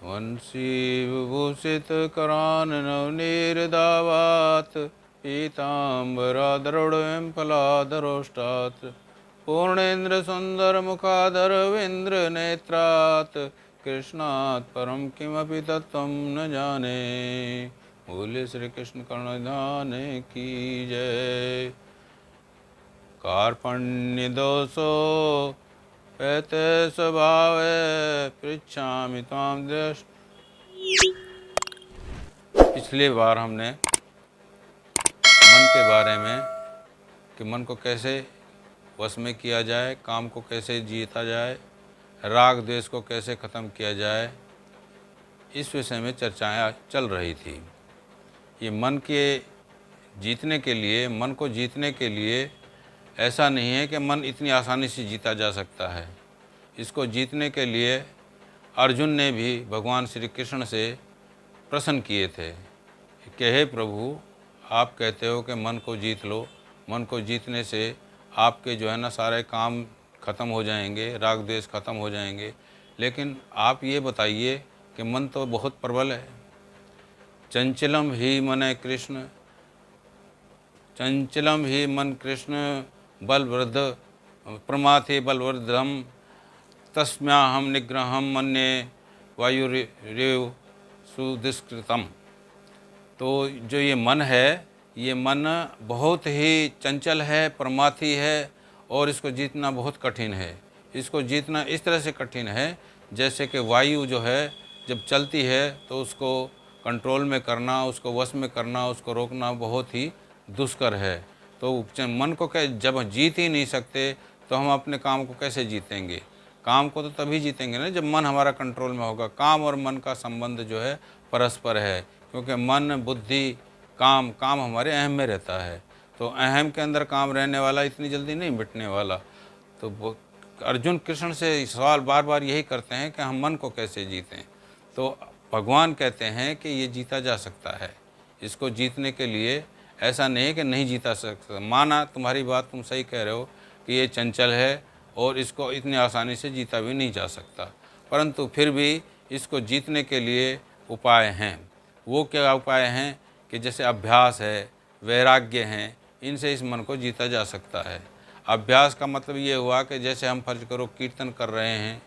वंशी विभूषित करान नवनीरदावात पीताम्बराधरुणं फलाधरोष्टात् पूर्णेन्द्र सुंदर मुखाधरविंद्र नेत्रात् कृष्णात् परम किमपि तत्त्वं न जाने। बोले श्री कृष्ण कर्णधान की जय। कार्पण्य दोषो पैते स्वभावे पृच्छामि त्वां दृष्ट। पिछली बार हमने मन के बारे में कि मन को कैसे वश में किया जाए, काम को कैसे जीता जाए, राग द्वेष को कैसे ख़त्म किया जाए, इस विषय में चर्चाएं चल रही थी। ये मन के जीतने के लिए, मन को जीतने के लिए ऐसा नहीं है कि मन इतनी आसानी से जीता जा सकता है। इसको जीतने के लिए अर्जुन ने भी भगवान श्री कृष्ण से प्रश्न किए थे कि हे प्रभु, आप कहते हो कि मन को जीत लो, मन को जीतने से आपके जो है ना सारे काम ख़त्म हो जाएंगे, राग द्वेष ख़त्म हो जाएंगे, लेकिन आप ये बताइए कि मन तो बहुत प्रबल है। चंचलम ही मन कृष्ण, चंचलम ही मन कृष्ण बलवृद्ध प्रमाथे बलवृद्धम तस्म्याहम निग्रहम मन्ये वायुरेव सुदुष्कृतम। तो जो ये मन है, ये मन बहुत ही चंचल है, प्रमाथी है और इसको जीतना बहुत कठिन है। इसको जीतना इस तरह से कठिन है जैसे कि वायु जो है जब चलती है तो उसको कंट्रोल में करना, उसको वश में करना, उसको रोकना बहुत ही दुष्कर है। तो मन को जब जीत ही नहीं सकते तो हम अपने काम को कैसे जीतेंगे? काम को तो तभी जीतेंगे ना जब मन हमारा कंट्रोल में होगा। काम और मन का संबंध जो है परस्पर है, क्योंकि मन, बुद्धि, काम हमारे अहम में रहता है। तो अहम के अंदर काम रहने वाला इतनी जल्दी नहीं मिटने वाला। तो अर्जुन कृष्ण से सवाल बार बार यही करते हैं कि हम मन को कैसे जीतें। तो भगवान कहते हैं कि ये जीता जा सकता है। इसको जीतने के लिए ऐसा नहीं है कि नहीं जीता सकता। माना तुम्हारी बात, तुम सही कह रहे हो कि ये चंचल है और इसको इतनी आसानी से जीता भी नहीं जा सकता, परंतु फिर भी इसको जीतने के लिए उपाय हैं। वो क्या उपाय हैं कि जैसे अभ्यास है, वैराग्य हैं, इनसे इस मन को जीता जा सकता है। अभ्यास का मतलब ये हुआ कि जैसे हम फर्ज करो कीर्तन कर रहे हैं,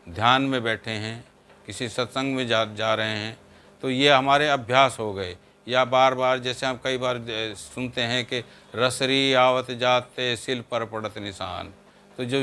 ध्यान में बैठे हैं, किसी सत्संग में जा रहे हैं, तो ये हमारे अभ्यास हो गए। या बार बार जैसे हम कई बार सुनते हैं कि रसरी आवत जाते सिल पर पड़त निशान। तो जो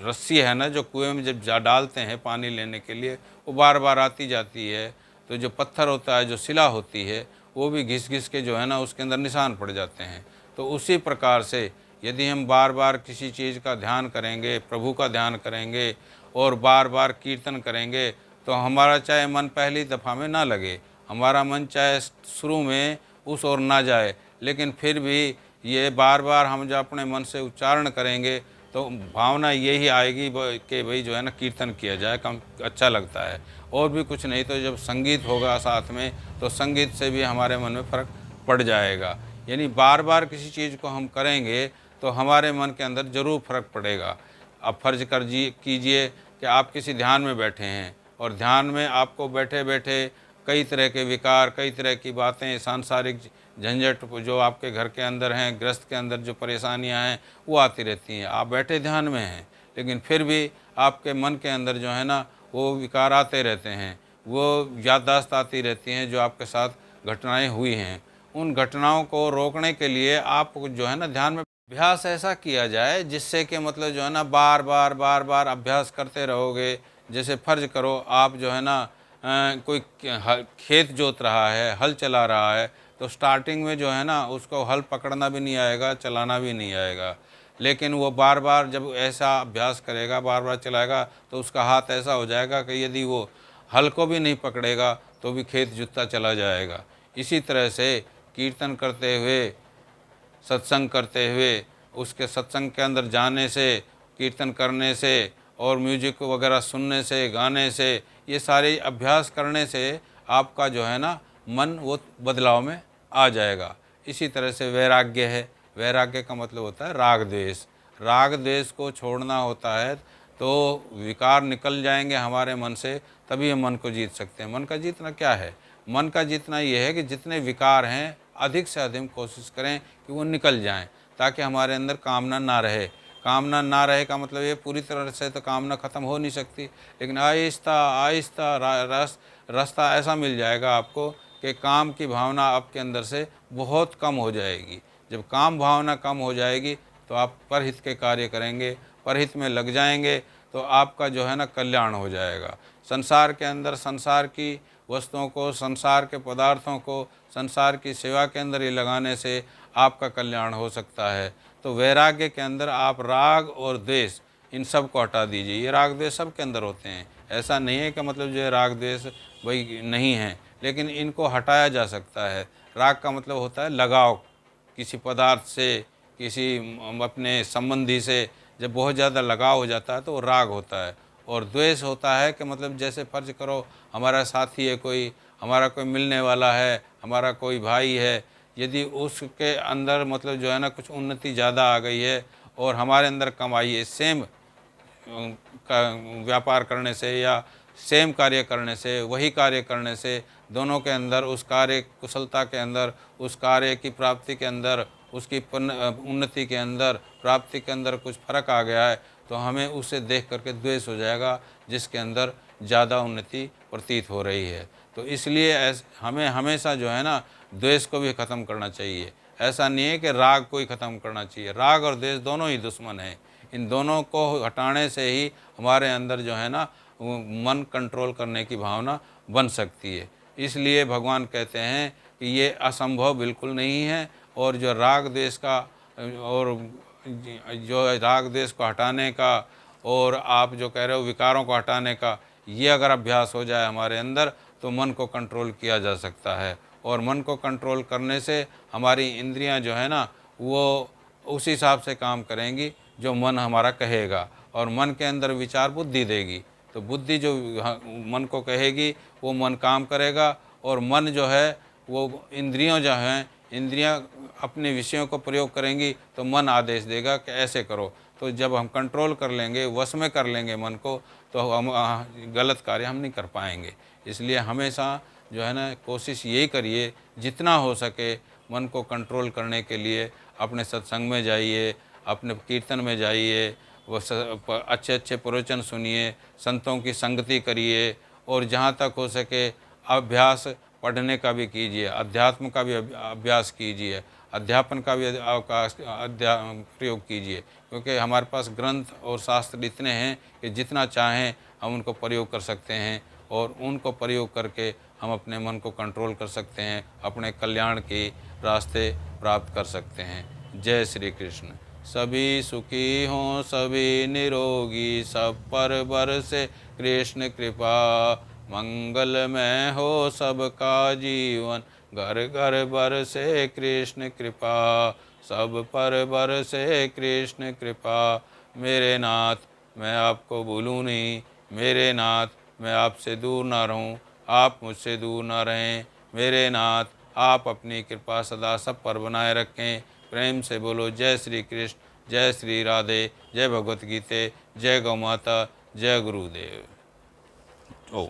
रस्सी है ना, जो कुएं में जब डालते हैं पानी लेने के लिए, वो बार बार आती जाती है। तो जो पत्थर होता है, जो शिला होती है, वो भी घिस घिस के जो है ना उसके अंदर निशान पड़ जाते हैं। तो उसी प्रकार से यदि हम बार बार किसी चीज़ का ध्यान करेंगे, प्रभु का ध्यान करेंगे और बार बार कीर्तन करेंगे, तो हमारा चाहे मन पहली दफ़ा में ना लगे, हमारा मन चाहे शुरू में उस ओर ना जाए, लेकिन फिर भी ये बार बार हम जो अपने मन से उच्चारण करेंगे तो भावना यही आएगी कि भाई जो है ना कीर्तन किया जाए, कम अच्छा लगता है। और भी कुछ नहीं तो जब संगीत होगा साथ में, तो संगीत से भी हमारे मन में फ़र्क पड़ जाएगा। यानी बार बार किसी चीज़ को हम करेंगे तो हमारे मन के अंदर ज़रूर फ़र्क पड़ेगा। अब फर्ज कीजिए कि आप किसी ध्यान में बैठे हैं और ध्यान में आपको बैठे बैठे कई तरह के विकार, कई तरह की बातें, सांसारिक झंझट जो आपके घर के अंदर हैं, गृहस्थ के अंदर जो परेशानियां हैं, वो आती रहती हैं। आप बैठे ध्यान में हैं, लेकिन फिर भी आपके मन के अंदर जो है ना वो विकार आते रहते हैं, वो याददाश्त आती रहती हैं जो आपके साथ घटनाएं हुई हैं। उन घटनाओं को रोकने के लिए आप जो है ना ध्यान में अभ्यास ऐसा किया जाए जिससे कि मतलब जो है ना बार बार अभ्यास करते रहोगे। जैसे फर्ज करो आप जो है ना कोई खेत जोत रहा है, हल चला रहा है, तो स्टार्टिंग में जो है ना उसको हल पकड़ना भी नहीं आएगा, चलाना भी नहीं आएगा, लेकिन वो बार बार जब ऐसा अभ्यास करेगा, बार बार चलाएगा, तो उसका हाथ ऐसा हो जाएगा कि यदि वो हल को भी नहीं पकड़ेगा तो भी खेत जुतता चला जाएगा। इसी तरह से कीर्तन करते हुए, सत्संग करते हुए, उसके सत्संग के अंदर जाने से कीर्तन करने से और म्यूजिक वगैरह सुनने से, गाने से, ये सारे अभ्यास करने से आपका जो है ना मन वो बदलाव में आ जाएगा। इसी तरह से वैराग्य है। वैराग्य का मतलब होता है राग द्वेष। राग द्वेष को छोड़ना होता है तो विकार निकल जाएंगे हमारे मन से, तभी हम मन को जीत सकते हैं। मन का जीतना क्या है? मन का जीतना ये है कि जितने विकार हैं अधिक से अधिक कोशिश करें कि वो निकल जाएं, ताकि हमारे अंदर कामना ना रहे। कामना ना रहे का मतलब ये पूरी तरह से तो कामना ख़त्म हो नहीं सकती, लेकिन आहिस्ता आहिस्ता रास्ता ऐसा मिल जाएगा आपको कि काम की भावना आपके अंदर से बहुत कम हो जाएगी। जब काम भावना कम हो जाएगी तो आप परहित के कार्य करेंगे, परहित में लग जाएंगे, तो आपका जो है ना कल्याण हो जाएगा। संसार के अंदर संसार की वस्तुओं को, संसार के पदार्थों को, संसार की सेवा के अंदर ये लगाने से आपका कल्याण हो सकता है। तो वैराग्य के अंदर आप राग और द्वेष इन सब को हटा दीजिए। ये राग द्वेष सब के अंदर होते हैं, ऐसा नहीं है कि मतलब जो है राग द्वेष वही नहीं है, लेकिन इनको हटाया जा सकता है। राग का मतलब होता है लगाव किसी पदार्थ से, किसी अपने संबंधी से। जब बहुत ज़्यादा लगाव हो जाता है तो वो राग होता है। और द्वेष होता है कि मतलब जैसे फ़र्ज़ करो हमारा साथी है कोई, हमारा कोई मिलने वाला है, हमारा कोई भाई है, यदि उसके अंदर मतलब जो है ना कुछ उन्नति ज़्यादा आ गई है और हमारे अंदर कम आई है, सेम का व्यापार करने से या सेम कार्य करने से, वही कार्य करने से, दोनों के अंदर उस कार्य कुशलता के अंदर, उस कार्य की प्राप्ति के अंदर, उसकी उन्नति के अंदर, प्राप्ति के अंदर कुछ फ़र्क आ गया है, तो हमें उसे देख करके द्वेष हो जाएगा जिसके अंदर ज़्यादा उन्नति प्रतीत हो रही है। तो इसलिए हमें हमेशा जो है ना द्वेष को भी ख़त्म करना चाहिए। ऐसा नहीं है कि राग को ही ख़त्म करना चाहिए। राग और द्वेष दोनों ही दुश्मन हैं। इन दोनों को हटाने से ही हमारे अंदर जो है ना मन कंट्रोल करने की भावना बन सकती है। इसलिए भगवान कहते हैं कि ये असंभव बिल्कुल नहीं है। और जो राग द्वेष का और जो राग द्वेष को हटाने का और आप जो कह रहे हो विकारों को हटाने का, ये अगर अभ्यास हो जाए हमारे अंदर तो मन को कंट्रोल किया जा सकता है। और मन को कंट्रोल करने से हमारी इंद्रियां जो है ना वो उस हिसाब से काम करेंगी जो मन हमारा कहेगा। और मन के अंदर विचार बुद्धि देगी, तो बुद्धि जो मन को कहेगी वो मन काम करेगा। और मन जो है वो इंद्रियों जो हैं, इंद्रियां अपने विषयों को प्रयोग करेंगी तो मन आदेश देगा कि ऐसे करो। तो जब हम कंट्रोल कर लेंगे, वश में कर लेंगे मन को, तो हम गलत कार्य हम नहीं कर पाएंगे। इसलिए हमेशा जो है ना कोशिश यही करिए जितना हो सके मन को कंट्रोल करने के लिए अपने सत्संग में जाइए, अपने कीर्तन में जाइए, वो अच्छे अच्छे प्रवचन सुनिए, संतों की संगति करिए। और जहाँ तक हो सके अभ्यास पढ़ने का भी कीजिए, अध्यात्म का भी अभ्यास कीजिए, अध्यापन का भी प्रयोग कीजिए। क्योंकि हमारे पास ग्रंथ और शास्त्र इतने हैं कि जितना चाहें हम उनको प्रयोग कर सकते हैं। और उनको प्रयोग करके हम अपने मन को कंट्रोल कर सकते हैं, अपने कल्याण के रास्ते प्राप्त कर सकते हैं। जय श्री कृष्ण। सभी सुखी हों, सभी निरोगी, सब पर बरसे कृष्ण कृपा। मंगलमय हो सबका जीवन, घर घर बरसे कृष्ण कृपा। सब पर बरसे कृष्ण कृपा। मेरे नाथ मैं आपको भूलूं नहीं, मेरे नाथ मैं आपसे दूर ना रहूं, आप मुझसे दूर ना रहें। मेरे नाथ आप अपनी कृपा सदा सब पर बनाए रखें। प्रेम से बोलो जय श्री कृष्ण, जय श्री राधे, जय भगवत गीते, जय गौ माता, जय गुरुदेव। ओम।